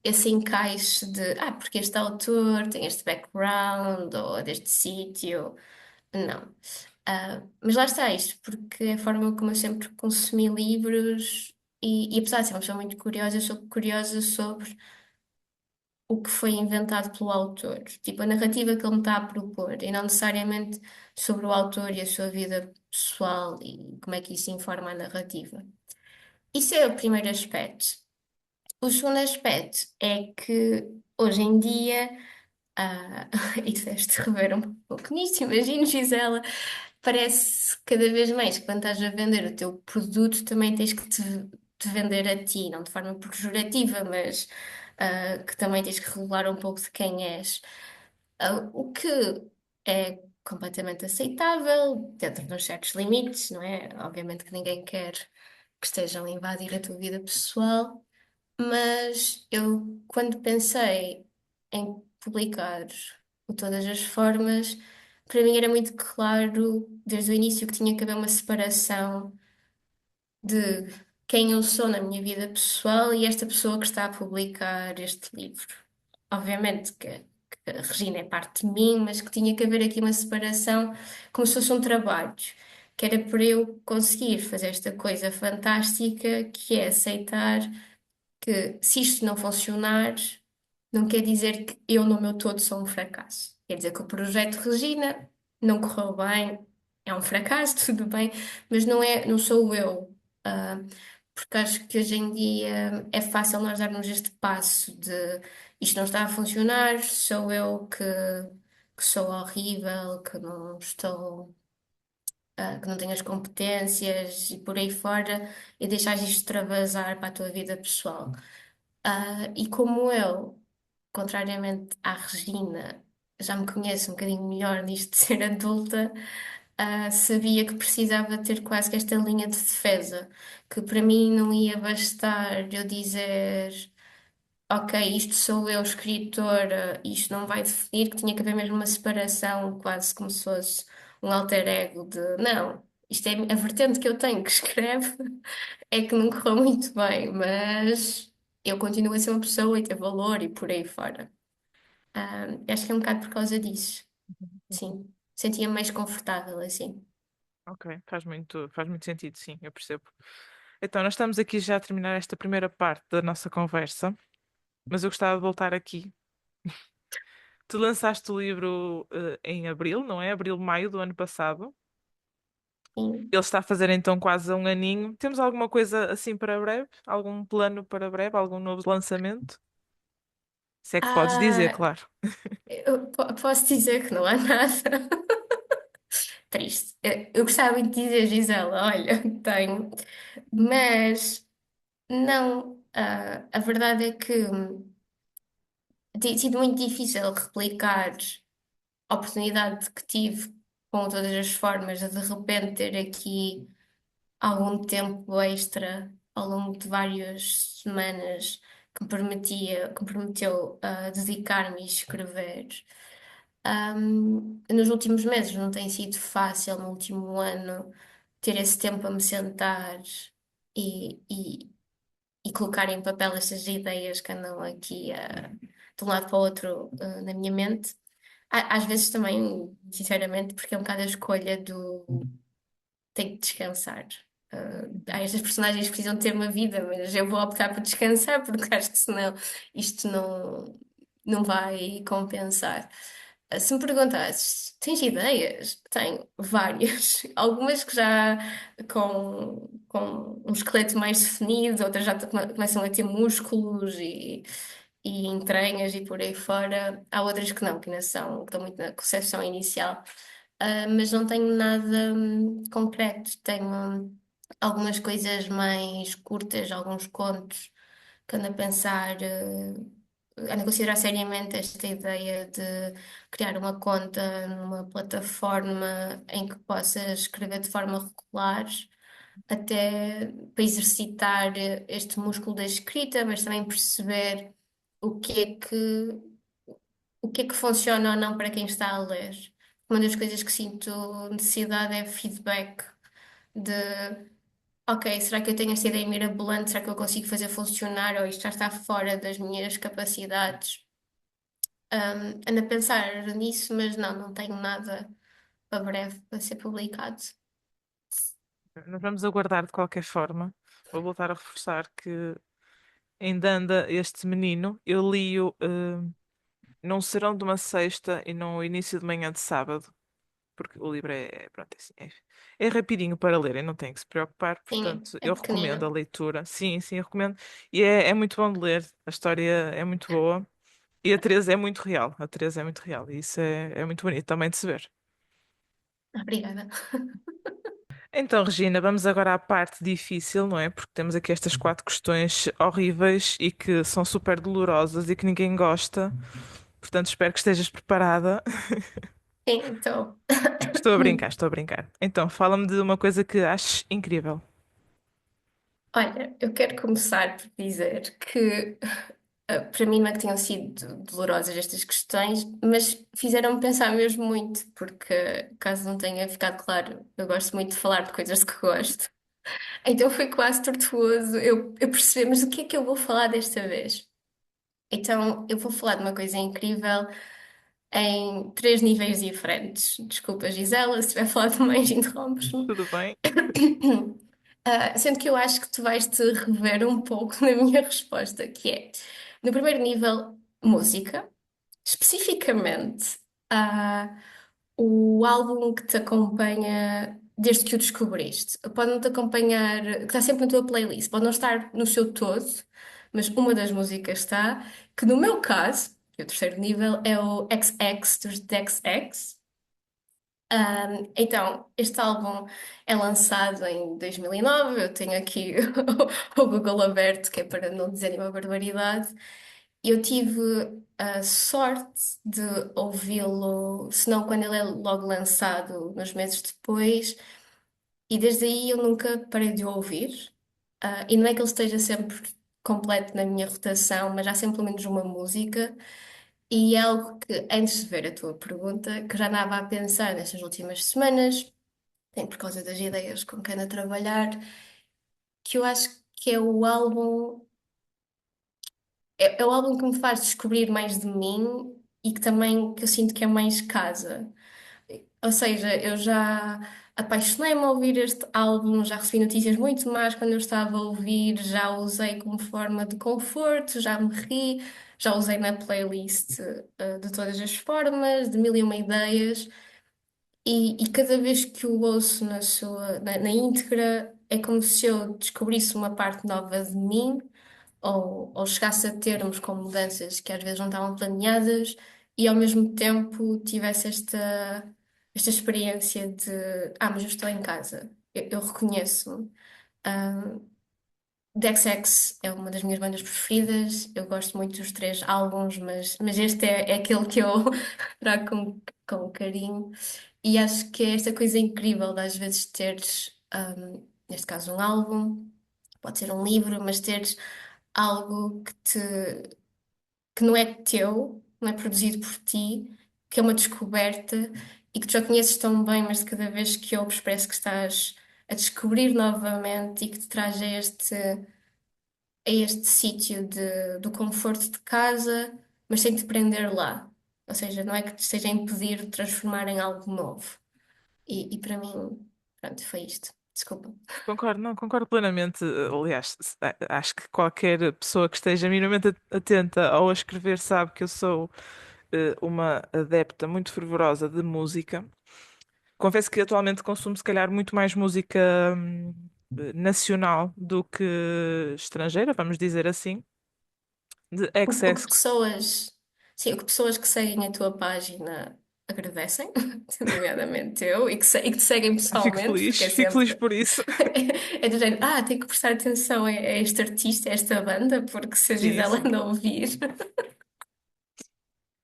esse encaixe de, porque este autor tem este background ou deste sítio. Não. Mas lá está isto, porque é a forma como eu sempre consumi livros e apesar de ser uma pessoa muito curiosa, eu sou curiosa sobre o que foi inventado pelo autor, tipo a narrativa que ele me está a propor, e não necessariamente sobre o autor e a sua vida pessoal e como é que isso informa a narrativa. Isso é o primeiro aspecto. O segundo aspecto é que hoje em dia, ah, e deves-te rever um pouco nisto, imagino, Gisela, parece cada vez mais que quando estás a vender o teu produto também tens que te vender a ti, não de forma pejorativa, mas que também tens que revelar um pouco de quem és. O que é completamente aceitável, dentro de uns certos limites, não é? Obviamente que ninguém quer que estejam a invadir a tua vida pessoal. Mas eu, quando pensei em publicar de todas as formas, para mim era muito claro, desde o início, que tinha que haver uma separação de quem eu sou na minha vida pessoal e esta pessoa que está a publicar este livro. Obviamente que a Regina é parte de mim, mas que tinha que haver aqui uma separação, como se fosse um trabalho, que era para eu conseguir fazer esta coisa fantástica, que é aceitar que se isto não funcionar, não quer dizer que eu no meu todo sou um fracasso. Quer dizer que o projeto Regina não correu bem, é um fracasso, tudo bem, mas não sou eu. Ah, Porque acho que hoje em dia é fácil nós darmos este passo de isto não está a funcionar, sou eu que sou horrível, que não estou, que não tenho as competências e por aí fora, e deixares isto extravasar para a tua vida pessoal. E como eu, contrariamente à Regina, já me conheço um bocadinho melhor nisto de ser adulta, sabia que precisava ter quase que esta linha de defesa, que para mim não ia bastar eu dizer, ok, isto sou eu, escritora, isto não vai definir, que tinha que haver mesmo uma separação, quase como se fosse um alter ego de, não, isto é a vertente que eu tenho que escreve, é que não correu muito bem, mas eu continuo a ser uma pessoa e ter valor e por aí fora. Acho que é um bocado por causa disso, sim. Sentia-me mais confortável assim. Ok, faz muito sentido, sim, eu percebo. Então, nós estamos aqui já a terminar esta primeira parte da nossa conversa, mas eu gostava de voltar aqui. Tu lançaste o livro, em abril, não é? Abril, maio do ano passado. Sim. Ele está a fazer então quase um aninho. Temos alguma coisa assim para breve? Algum plano para breve? Algum novo lançamento? Se é que podes dizer, Ah, claro. eu posso dizer que não há nada. Triste. Eu gostava muito de dizer, Gisela, olha, tenho, mas não. A verdade é que tem sido muito difícil replicar a oportunidade que tive com todas as formas de repente ter aqui algum tempo extra ao longo de várias semanas que me permitiu dedicar-me e escrever. Nos últimos meses não tem sido fácil, no último ano, ter esse tempo a me sentar e, e, e colocar em papel estas ideias que andam aqui de um lado para o outro na minha mente. Às vezes também, sinceramente, porque é um bocado a escolha do tenho que descansar. Estas personagens precisam ter uma vida, mas eu vou optar por descansar porque acho que senão isto não vai compensar. Se me perguntasses, tens ideias? Tenho várias. Algumas que já com um esqueleto mais definido, outras já começam a ter músculos e entranhas e por aí fora. Há outras que não, que ainda são, que estão muito na concepção inicial. Mas não tenho nada concreto. Tenho algumas coisas mais curtas, alguns contos que ando a pensar, ando a considerar seriamente esta ideia de criar uma conta numa plataforma em que possa escrever de forma regular, até para exercitar este músculo da escrita, mas também perceber o que é que, o que é que funciona ou não para quem está a ler. Uma das coisas que sinto necessidade é feedback de, ok, será que eu tenho esta ideia mirabolante? Será que eu consigo fazer funcionar? Ou isto já está fora das minhas capacidades? Ando a pensar nisso, mas não tenho nada para breve para ser publicado. Nós vamos aguardar de qualquer forma. Vou voltar a reforçar que ainda anda este menino. Eu li-o, num serão de uma sexta e no início de manhã de sábado, porque o livro pronto, é, assim, é rapidinho para ler, e não tem que se preocupar, Sim, portanto, é eu recomendo a pequenino. leitura. Sim, sim, eu recomendo. E é muito bom de ler, a história é muito boa. E a Teresa é muito real, a Teresa é muito real, e isso é muito bonito também de se ver. Obrigada. Então, Regina, vamos agora à parte difícil, não é? Porque temos aqui estas quatro questões horríveis e que são super dolorosas e que ninguém gosta. Portanto, espero que estejas preparada. Sim, então. Estou a brincar, estou a brincar. Então, fala-me de uma coisa que aches incrível. Olha, eu quero começar por dizer que para mim não é que tenham sido dolorosas estas questões, mas fizeram-me pensar mesmo muito, porque caso não tenha ficado claro, eu gosto muito de falar de coisas de que gosto. Então foi quase tortuoso eu perceber, mas o que é que eu vou falar desta vez? Então eu vou falar de uma coisa incrível em três níveis diferentes. Desculpa, Gisela, se estiver a falar demais, interrompes-me. Tudo bem? Sendo que eu acho que tu vais te rever um pouco na minha resposta, que é, no primeiro nível, música, especificamente, ah, o álbum que te acompanha desde que o descobriste. Pode não te acompanhar, que está sempre na tua playlist, pode não estar no seu todo, mas uma das músicas está, que no meu caso. e o terceiro nível é o XX dos XX. Então, este álbum é lançado em 2009. Eu tenho aqui o Google aberto, que é para não dizer nenhuma barbaridade. Eu tive a sorte de ouvi-lo, se não quando ele é logo lançado, uns meses depois, e desde aí eu nunca parei de o ouvir. E não é que ele esteja sempre completo na minha rotação, mas há sempre pelo menos uma música. E é algo que, antes de ver a tua pergunta, que já andava a pensar nestas últimas semanas, tem por causa das ideias com que ando a trabalhar, que eu acho que é o álbum, é o álbum que me faz descobrir mais de mim e que também que eu sinto que é mais casa. Ou seja, eu já apaixonei-me a ouvir este álbum, já recebi notícias muito más quando eu estava a ouvir, já o usei como forma de conforto, já me ri, já usei na playlist, de todas as formas, de mil e uma ideias. E cada vez que o ouço na íntegra, é como se eu descobrisse uma parte nova de mim, ou chegasse a termos com mudanças que às vezes não estavam planeadas, e ao mesmo tempo tivesse esta experiência de: mas eu estou em casa, eu reconheço-me. Um, XX é uma das minhas bandas preferidas, eu gosto muito dos três álbuns, mas este é aquele que eu trago com carinho. E acho que é esta coisa incrível de às vezes teres, neste caso, um álbum, pode ser um livro, mas teres algo que não é teu, não é produzido por ti, que é uma descoberta e que tu já conheces tão bem, mas de cada vez que ouves parece que estás a descobrir novamente e que te traz a este sítio do conforto de casa, mas sem te prender lá. Ou seja, não é que te esteja a impedir de transformar em algo novo. E para mim, pronto, foi isto. Desculpa. Concordo, não, concordo plenamente. Aliás, acho que qualquer pessoa que esteja minimamente atenta ao a escrever sabe que eu sou uma adepta muito fervorosa de música. Confesso que atualmente consumo se calhar muito mais música nacional do que estrangeira, vamos dizer assim, de O que XX. pessoas, sim, o que pessoas que seguem a tua página agradecem, nomeadamente eu, e que te seguem pessoalmente, porque é Fico feliz sempre. por isso. É do género, tenho que prestar atenção a este artista, a esta banda, porque se a Sim, Gisela sim. anda a ouvir.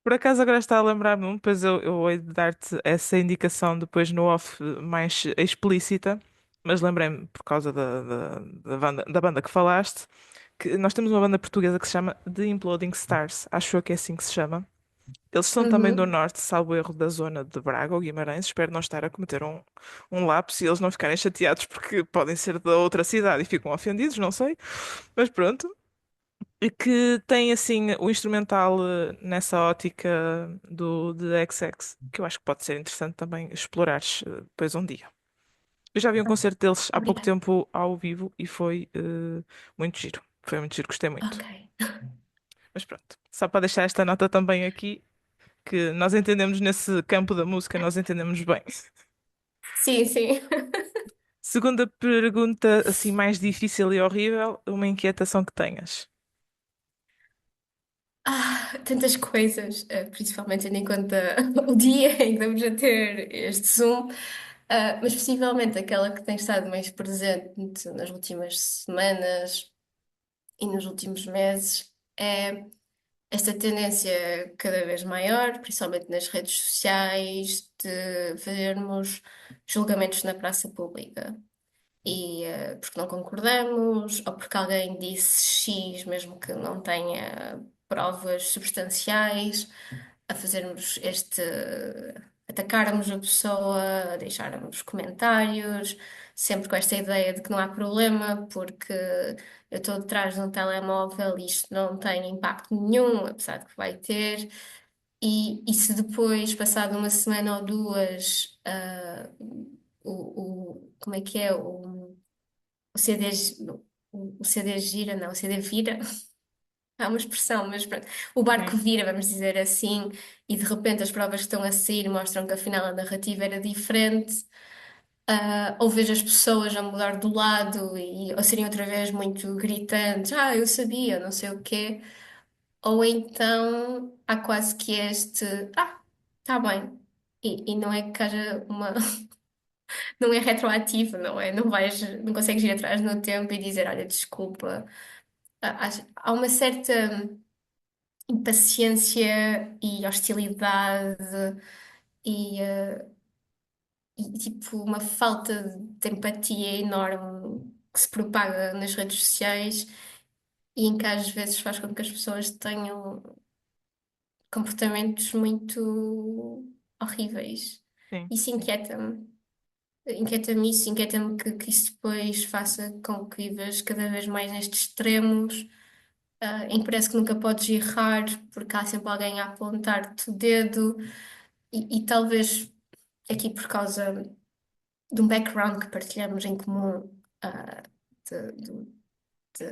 Por acaso agora está a lembrar-me um, depois eu hei de dar-te essa indicação depois no off mais explícita, mas lembrei-me por causa da banda que falaste, que nós temos uma banda portuguesa que se chama The Imploding Stars, acho eu que é assim que se chama. Eles são também do Uhum. norte, salvo erro, da zona de Braga ou Guimarães. Espero não estar a cometer um lapso e eles não ficarem chateados porque podem ser da outra cidade e ficam ofendidos, não sei. Mas pronto. E que tem assim o instrumental nessa ótica de XX, que eu acho que pode ser interessante também explorares depois um dia. Eu já vi um concerto deles há pouco Obrigada. tempo ao vivo e foi muito giro. Foi muito giro, gostei muito. Ok. Mas pronto, só para deixar esta nota também aqui, que nós entendemos nesse campo da música, nós entendemos bem. Sim, sim. Segunda pergunta, assim, mais difícil e horrível, uma inquietação que tenhas. Tantas coisas, principalmente tendo em conta o dia em que estamos a ter este Zoom. Mas possivelmente aquela que tem estado mais presente nas últimas semanas e nos últimos meses é esta tendência cada vez maior, principalmente nas redes sociais, de fazermos julgamentos na praça pública. Porque não concordamos, ou porque alguém disse X, mesmo que não tenha provas substanciais, a fazermos atacarmos a pessoa, a deixarmos comentários, sempre com esta ideia de que não há problema, porque eu estou detrás de um telemóvel e isto não tem impacto nenhum, apesar de que vai ter. E se depois, passado uma semana ou duas, como é que é? O CD, o CD gira, não, o CD vira. Há uma expressão, mas pronto. O barco Sim. vira, vamos dizer assim, e de repente as provas que estão a sair mostram que afinal a narrativa era diferente. Ou vejo as pessoas a mudar do lado e a serem outra vez muito gritantes: eu sabia, não sei o quê. ou então há quase que este, tá bem. E não é que haja uma, não é retroativo, não é? Não vais, não consegues ir atrás no tempo e dizer, olha, desculpa. Há uma certa impaciência e hostilidade e, tipo uma falta de empatia enorme que se propaga nas redes sociais e em que às vezes faz com que as pessoas tenham comportamentos muito horríveis. Sim, Isso sim. inquieta-me. Inquieta-me isso, inquieta-me que isso depois faça com que vivas cada vez mais nestes extremos, em que parece que nunca podes errar porque há sempre alguém a apontar-te o dedo e talvez aqui por causa de um background que partilhamos em comum, de- do-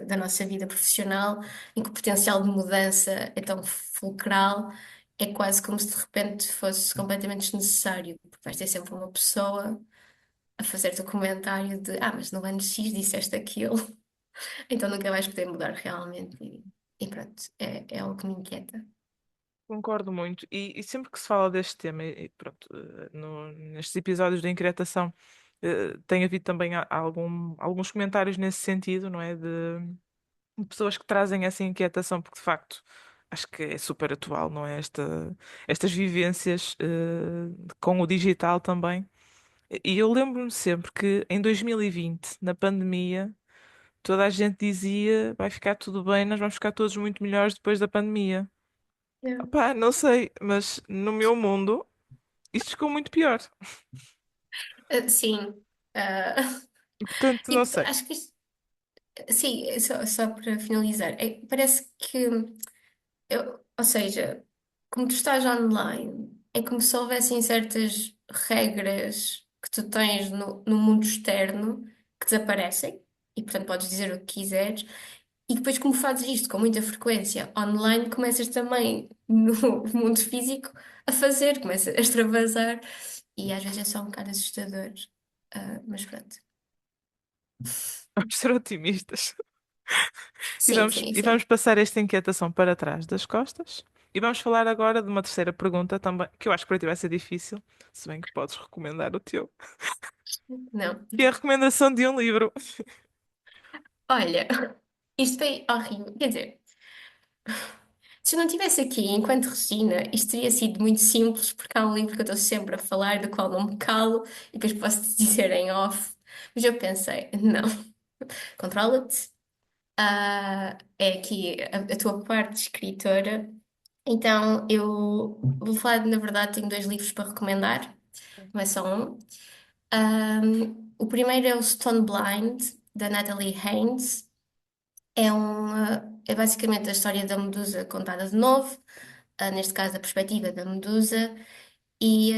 da nossa vida profissional, em que o potencial de mudança é tão fulcral, é quase como se de repente fosse completamente desnecessário, porque vais ter sempre uma pessoa a fazer-te o comentário de mas no ano X disseste aquilo, então nunca vais poder mudar realmente. E pronto, é algo que me inquieta. Concordo muito. E sempre que se fala deste tema, e pronto, nestes episódios da inquietação, tem havido também alguns comentários nesse sentido, não é? De pessoas que trazem essa inquietação, porque de facto acho que é super atual, não é? Estas vivências, com o digital também. E eu lembro-me sempre que em 2020, na pandemia, toda a gente dizia vai ficar tudo bem, nós vamos ficar todos muito melhores depois da pandemia. Yeah. Opá, não sei, mas no meu mundo isto ficou muito pior. Sim. ah, Portanto, não tipo, sei. acho que isto, sim, só para finalizar, parece que ou seja, como tu estás online, é como se houvessem certas regras que tu tens no mundo externo que desaparecem, e portanto podes dizer o que quiseres, e depois, como fazes isto com muita frequência online, começas também no mundo físico a fazer, começas a extravasar, e às vezes é só um bocado assustador. Mas pronto. Vamos ser otimistas. E Sim, vamos, sim, e vamos sim. passar esta inquietação para trás das costas. E vamos falar agora de uma terceira pergunta também, que eu acho que para ti vai ser difícil, se bem que podes recomendar o teu. Não. E a recomendação de um livro. Olha, isto foi horrível. Quer dizer. Se eu não estivesse aqui enquanto Regina, isto teria sido muito simples, porque há um livro que eu estou sempre a falar, do qual não me calo, e depois posso-te dizer em off. Mas eu pensei, não, controla-te. É aqui a tua parte de escritora. Então, eu vou falar, na verdade, tenho dois livros para recomendar, não é só um. O primeiro é o Stone Blind, da Natalie Haynes. É basicamente a história da Medusa contada de novo, neste caso a perspectiva da Medusa, e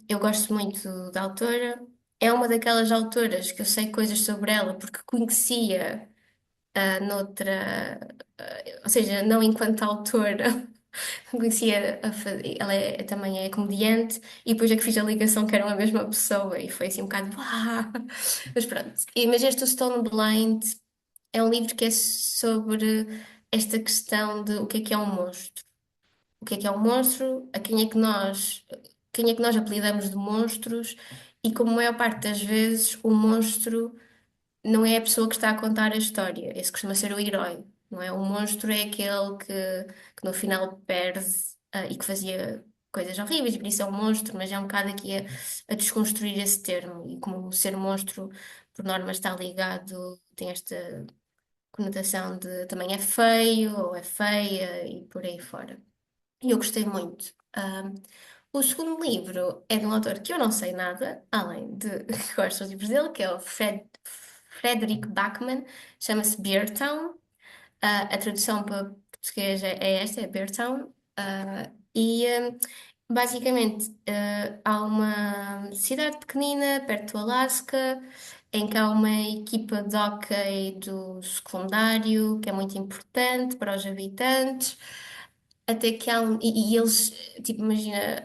eu gosto muito da autora. É uma daquelas autoras que eu sei coisas sobre ela porque conhecia noutra, ou seja, não enquanto autora, conhecia, ela também é comediante, e depois é que fiz a ligação que eram a mesma pessoa, e foi assim um bocado, uau! Mas pronto, mas este o Stone Blind é um livro que é sobre esta questão de o que é um monstro. O que é um monstro? A quem é que nós apelidamos de monstros? E como a maior parte das vezes o monstro não é a pessoa que está a contar a história. Esse costuma ser o herói, não é? O monstro é aquele que no final perde, e que fazia coisas horríveis, e por isso é um monstro, mas é um bocado aqui a desconstruir esse termo. E como o ser monstro, por norma, está ligado, tem esta conotação de também é feio ou é feia e por aí fora. E eu gostei muito. O segundo livro é de um autor que eu não sei nada, além de que gosto dos livros dele, que é o Frederick Backman, chama-se Beer Town. A tradução para português é esta, é Beer Town. Basicamente há uma cidade pequenina perto do Alasca em que há uma equipa de hóquei do secundário que é muito importante para os habitantes. Até que há e eles, tipo, imagina,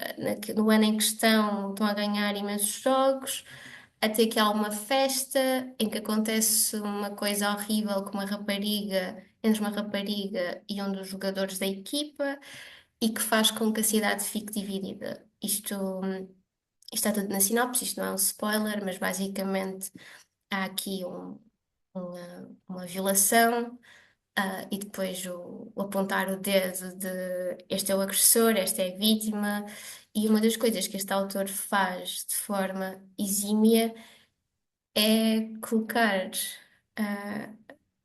no ano em questão estão a ganhar imensos jogos, até que há uma festa em que acontece uma coisa horrível com uma rapariga entre uma rapariga e um dos jogadores da equipa e que faz com que a cidade fique dividida. Isto está tudo na sinopse, isto não é um spoiler, mas basicamente há aqui uma violação, e depois o apontar o dedo de este é o agressor, esta é a vítima. E uma das coisas que este autor faz de forma exímia é colocar ah,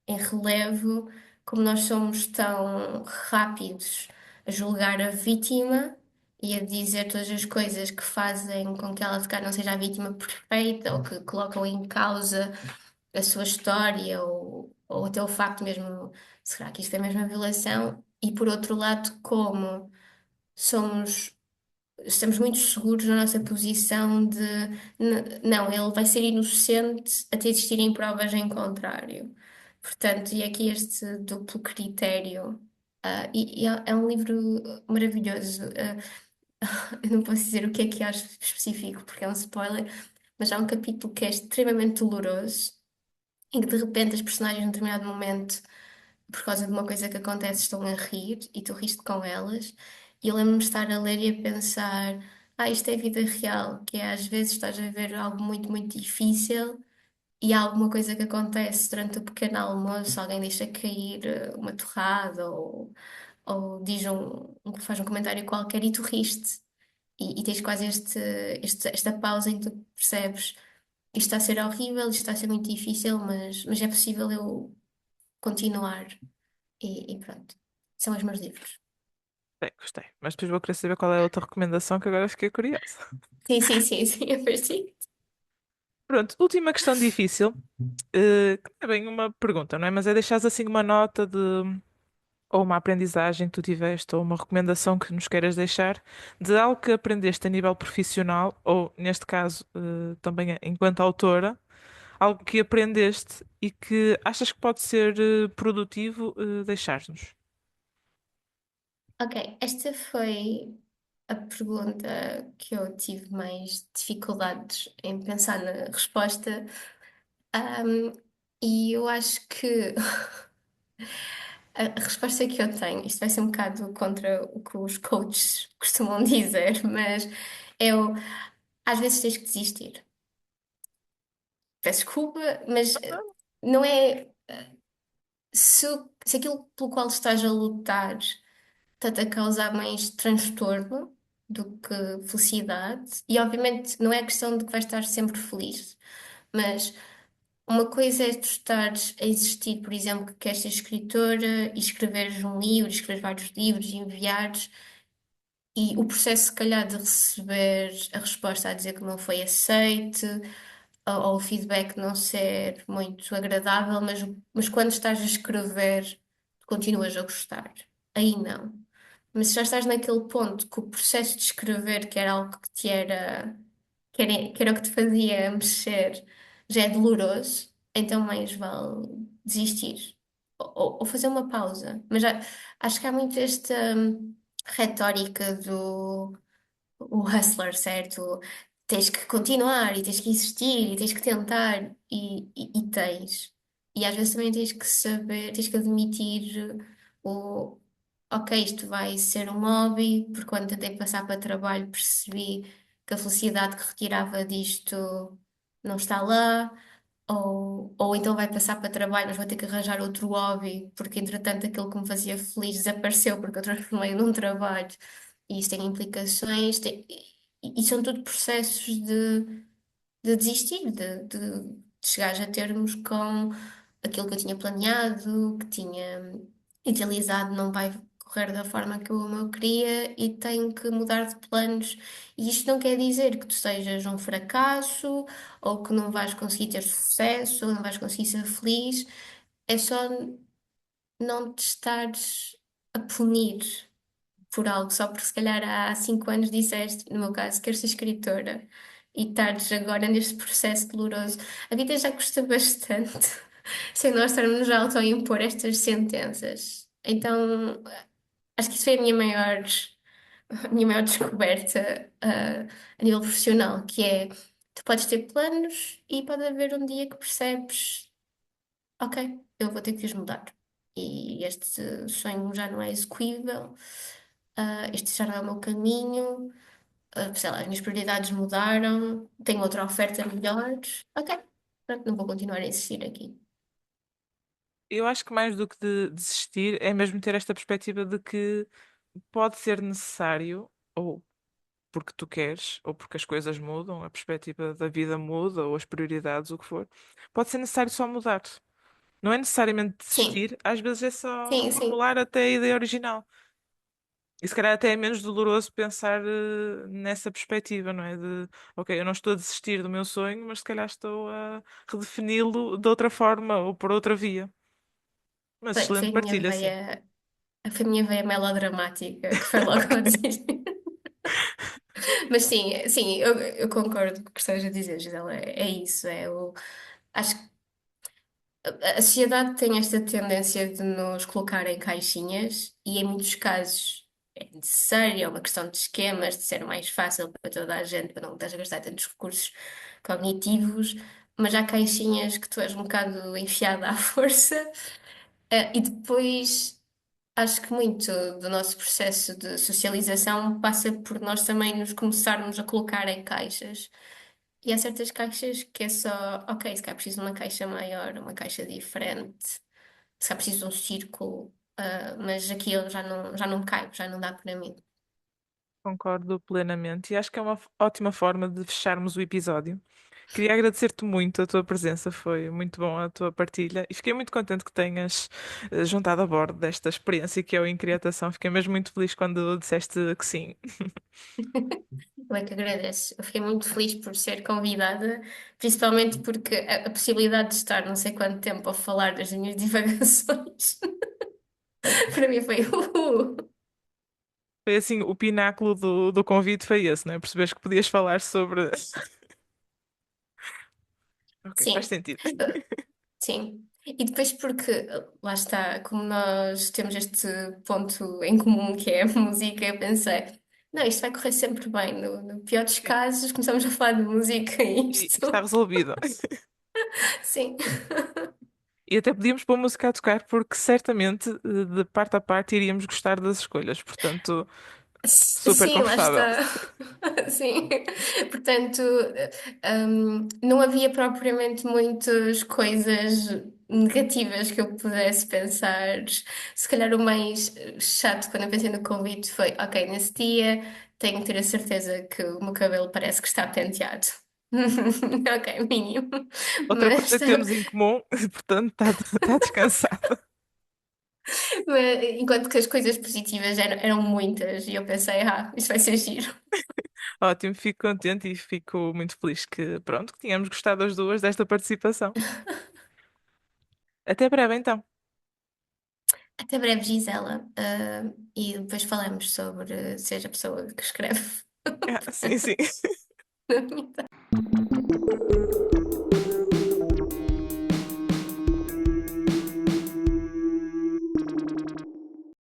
em relevo como nós somos tão rápidos a julgar a vítima e a dizer todas as coisas que fazem com que ela se calhar não seja a vítima perfeita ou que colocam em causa a sua história ou até o facto mesmo, será que isto é mesmo a violação? E por outro lado, como somos estamos muito seguros na nossa posição de não, ele vai ser inocente até existirem provas em contrário. Portanto, e aqui este duplo critério. É um livro maravilhoso. Eu não posso dizer o que acho específico, porque é um spoiler, mas há um capítulo que é extremamente doloroso, em que de repente as personagens, num determinado momento, por causa de uma coisa que acontece, estão a rir e tu riste com elas. E eu lembro-me de estar a ler e a pensar: isto é vida real, que é às vezes estás a ver algo muito, muito difícil e há alguma coisa que acontece durante o pequeno almoço, alguém deixa cair uma torrada ou faz um comentário qualquer e tu riste. E tens quase esta pausa em que tu percebes isto está a ser horrível, isto está a ser muito difícil, mas é possível eu continuar. E pronto, são os meus livros. Bem, gostei. Mas depois vou querer saber qual é a outra recomendação que agora fiquei curiosa. Sim, sim, sim, sim, eu percebi. Pronto, última questão difícil, que não é bem uma pergunta, não é? Mas é deixares assim uma nota de, ou uma aprendizagem que tu tiveste, ou uma recomendação que nos queiras deixar, de algo que aprendeste a nível profissional, ou neste caso, também enquanto autora, algo que aprendeste e que achas que pode ser, produtivo, deixar-nos. Ok, esta foi a pergunta que eu tive mais dificuldades em pensar na resposta. Ahm, e eu acho que a resposta que eu tenho, isto vai ser um bocado contra o que os coaches costumam dizer, mas eu às vezes tens que desistir. Peço desculpa, mas não é. Se aquilo pelo qual estás a lutar está-te a causar mais transtorno do que felicidade, e obviamente não é questão de que vais estar sempre feliz, mas uma coisa é tu estares a existir, por exemplo, que queres ser escritora e escreveres um livro, escreveres vários livros e enviares, e o processo, se calhar, de receber a resposta a dizer que não foi aceite, ou o feedback não ser muito agradável, mas quando estás a escrever, continuas a gostar. Aí não. Mas se já estás naquele ponto que o processo de escrever, que era algo que te era, que era o que te fazia mexer, já é doloroso, então mais vale desistir. Ou fazer uma pausa. Mas acho que há muito esta retórica do o hustler, certo? Tens que continuar e tens que insistir e tens que tentar e tens. E às vezes também tens que saber, tens que admitir o ok, isto vai ser um hobby, porque quando tentei passar para trabalho percebi que a felicidade que retirava disto não está lá. Ou então vai passar para trabalho, mas vou ter que arranjar outro hobby, porque entretanto aquilo que me fazia feliz desapareceu, porque eu transformei num trabalho. E isso tem implicações, e são tudo processos de desistir, de chegares a termos com aquilo que eu tinha planeado, que tinha idealizado, não vai correr da forma que eu queria e tenho que mudar de planos. E isto não quer dizer que tu sejas um fracasso ou que não vais conseguir ter sucesso ou não vais conseguir ser feliz, é só não te estares a punir por algo, só porque se calhar há 5 anos disseste, no meu caso, quero ser escritora e estares agora neste processo doloroso. A vida já custa bastante sem nós estarmos a autoimpor estas sentenças. Então, acho que isso foi a minha maior descoberta, a nível profissional, que é, tu podes ter planos e pode haver um dia que percebes, ok, eu vou ter que os mudar. e este sonho já não é execuível, este já não é o meu caminho, sei lá, as minhas prioridades mudaram, tenho outra oferta melhor. Ok, pronto, não vou continuar a insistir aqui. Eu acho que mais do que de desistir é mesmo ter esta perspectiva de que pode ser necessário, ou porque tu queres, ou porque as coisas mudam, a perspectiva da vida muda, ou as prioridades, o que for, pode ser necessário só mudar. Não é necessariamente Sim, desistir, às vezes é só sim, sim. reformular até a ideia original. E se calhar até é menos doloroso pensar nessa perspectiva, não é? De, ok, eu não estou a desistir do meu sonho, mas se calhar estou a redefini-lo de outra forma ou por outra via. Mas Foi excelente a minha partilha, sim. veia, foi a minha veia melodramática que foi logo a dizer. Mas sim, sim, eu concordo com o que estás a dizer, Gisela. É isso. Acho que a sociedade tem esta tendência de nos colocar em caixinhas e, em muitos casos, é necessário, é uma questão de esquemas, de ser mais fácil para toda a gente, para não estás a gastar tantos recursos cognitivos. Mas há caixinhas que tu és um bocado enfiada à força. E depois. Acho que muito do nosso processo de socialização passa por nós também nos começarmos a colocar em caixas. E há certas caixas que é só, ok, se calhar preciso de uma caixa maior, uma caixa diferente, se calhar preciso de um círculo, mas aqui eu já não caibo, já não dá para mim. Concordo plenamente e acho que é uma ótima forma de fecharmos o episódio. Queria agradecer-te muito a tua presença, foi muito bom a tua partilha e fiquei muito contente que tenhas juntado a bordo desta experiência que é o Inquietação. Fiquei mesmo muito feliz quando disseste que sim. Eu é que agradeço. Eu fiquei muito feliz por ser convidada, principalmente porque a possibilidade de estar não sei quanto tempo a falar das minhas divagações, para mim foi Foi assim, o pináculo do convite foi esse, não é? Percebes que podias falar sobre. Ok, faz Sim. sentido. Sim. E depois porque, lá está, como nós temos este ponto em comum que é a música, eu pensei, não, isto vai correr sempre bem. No pior dos Sim, casos, começamos a falar de música e e está isto. resolvido. Sim. E até podíamos pôr música a tocar, porque certamente, de parte a parte, iríamos gostar das escolhas. Portanto, super Sim, lá confortável. está. Sim. Portanto, não havia propriamente muitas coisas negativas que eu pudesse pensar. Se calhar o mais chato quando eu pensei no convite foi, ok, nesse dia tenho que ter a certeza que o meu cabelo parece que está penteado. Ok, mínimo. Outra coisa Mas, que temos em comum, portanto, está descansado. enquanto que as coisas positivas eram muitas e eu pensei, isto vai ser giro. Ótimo, fico contente e fico muito feliz que, pronto, que tínhamos gostado as duas desta participação. Até breve, então. Até breve, Gisela. E depois falamos sobre seja a pessoa que escreve. Ah, sim, sim.